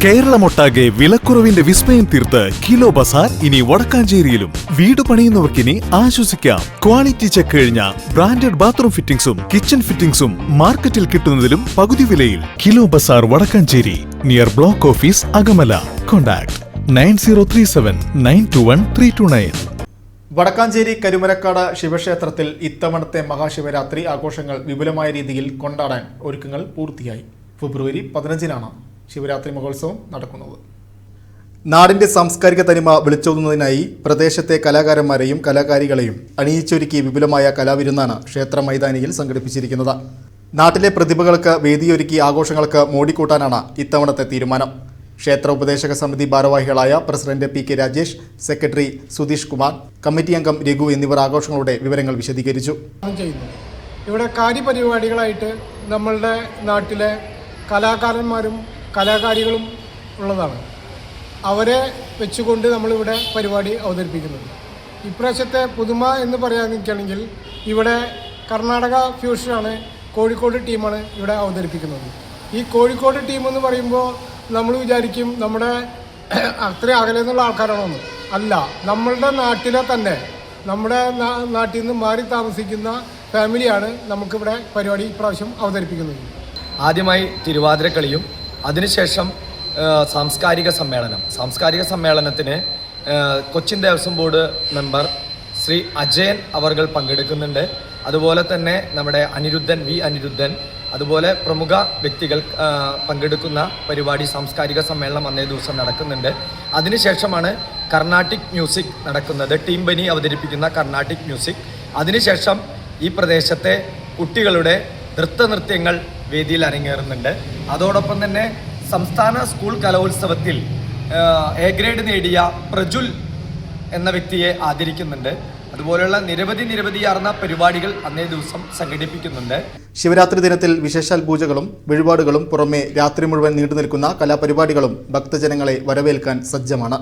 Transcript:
കേരളമൊട്ടാകെ വിലക്കുറവിന്റെ വിസ്മയം തീർത്ത് കിലോ ബസാർ ഇനി വടക്കാഞ്ചേരിയിലും. വീട് പണിയുന്നവർക്കിനി ആശ്വസിക്കാം. ക്വാളിറ്റി ചെക്ക് കഴിഞ്ഞ ബ്രാൻഡഡ് ബാത്റൂം ഫിറ്റിംഗ്സും കിച്ചൺ ഫിറ്റിംഗ്സും മാർക്കറ്റിൽ കിട്ടുന്നതിലും പകുതി വിലയിൽ. Kilo Bazaar Vadakkanchery, near block office Akamala. Contact 9037921329. Vadakkanchery Karumarakkad ശിവക്ഷേത്രത്തിൽ ഇത്തവണത്തെ മഹാശിവരാത്രി ആഘോഷങ്ങൾ വിപുലമായ രീതിയിൽ കൊണ്ടാടാൻ ഒരുക്കങ്ങൾ പൂർത്തിയായി. ഫെബ്രുവരി 15-നാണ് ശിവരാത്രി മഹോത്സവം നടക്കുന്നത്. നാടിന്റെ സാംസ്കാരിക തനിമ വിളിച്ചോതുന്നതിനായി പ്രദേശത്തെ കലാകാരന്മാരെയും കലാകാരികളെയും അണിയിച്ചൊരുക്കി വിപുലമായ കലാവിരുന്നാണ് ക്ഷേത്ര മൈതാനിയിൽ സംഘടിപ്പിച്ചിരിക്കുന്നത്. നാട്ടിലെ പ്രതിഭകൾക്ക് വേദിയൊരുക്കി ആഘോഷങ്ങൾക്ക് മോടിക്കൂട്ടാനാണ് ഇത്തവണത്തെ തീരുമാനം. ക്ഷേത്ര ഉപദേശക സമിതി ഭാരവാഹികളായ president P K. Rajesh, secretary Sudheesh Kumar, committee അംഗം രഘു എന്നിവർ ആഘോഷങ്ങളുടെ വിവരങ്ങൾ വിശദീകരിച്ചു. ഇവിടെ കാര്യപരിപാടികളായിട്ട് നമ്മളുടെ നാട്ടിലെ കലാകാരന്മാരും കലാകാരികളും ഉള്ളതാണ്. അവരെ വെച്ചുകൊണ്ട് നമ്മളിവിടെ പരിപാടി അവതരിപ്പിക്കുന്നത്. ഇപ്രാവശ്യത്തെ പുതുമ എന്ന് പറയാൻ നിൽക്കുകയാണെങ്കിൽ ഇവിടെ കർണാടക ഫ്യൂഷനാണ്, കോഴിക്കോട് ടീമാണ് ഇവിടെ അവതരിപ്പിക്കുന്നത്. ഈ കോഴിക്കോട് ടീം എന്ന് പറയുമ്പോൾ നമ്മൾ വിചാരിക്കും നമ്മുടെ അത്ര അകലെ നിന്നുള്ള ആൾക്കാരാണോന്ന്. അല്ല, നമ്മളുടെ നാട്ടിലെ തന്നെ നമ്മുടെ നാട്ടിൽ നിന്ന് മാറി താമസിക്കുന്ന ഫാമിലിയാണ് നമുക്കിവിടെ പരിപാടി ഇപ്രാവശ്യം അവതരിപ്പിക്കുന്നത്. ആദ്യമായി തിരുവാതിരക്കളിയും അതിനുശേഷം സാംസ്കാരിക സമ്മേളനത്തിന് കൊച്ചിൻ ദേവസ്വം ബോർഡ് മെമ്പർ ശ്രീ അജയൻ അവർകൾ പങ്കെടുക്കുന്നുണ്ട്. അതുപോലെ തന്നെ നമ്മുടെ അനിരുദ്ധൻ അതുപോലെ പ്രമുഖ വ്യക്തികൾ പങ്കെടുക്കുന്ന പരിപാടി സാംസ്കാരിക സമ്മേളനം അന്നേ ദിവസം നടക്കുന്നുണ്ട്. അതിനുശേഷമാണ് കർണാട്ടിക് മ്യൂസിക് നടക്കുന്നത്, ടീം ബനി അവതരിപ്പിക്കുന്ന കർണാട്ടിക് മ്യൂസിക്. അതിനുശേഷം ഈ പ്രദേശത്തെ കുട്ടികളുടെ നൃത്യങ്ങൾ വേദിയിൽ അരങ്ങേറുന്നുണ്ട്. അതോടൊപ്പം തന്നെ സംസ്ഥാന സ്കൂൾ കലോത്സവത്തിൽ എ ഗ്രേഡ് നേടിയ പ്രജുൽ എന്ന വ്യക്തിയെ ആദരിക്കുന്നുണ്ട്. അതുപോലെയുള്ള നിരവധിയാർന്ന പരിപാടികൾ അന്നേ ദിവസം സംഘടിപ്പിക്കുന്നുണ്ട്. ശിവരാത്രി ദിനത്തിൽ വിശേഷാൽ പൂജകളും വഴിപാടുകളും പുറമെ രാത്രി മുഴുവൻ നീണ്ടുനിൽക്കുന്ന കലാപരിപാടികളും ഭക്തജനങ്ങളെ വരവേൽക്കാൻ സജ്ജമാണ്.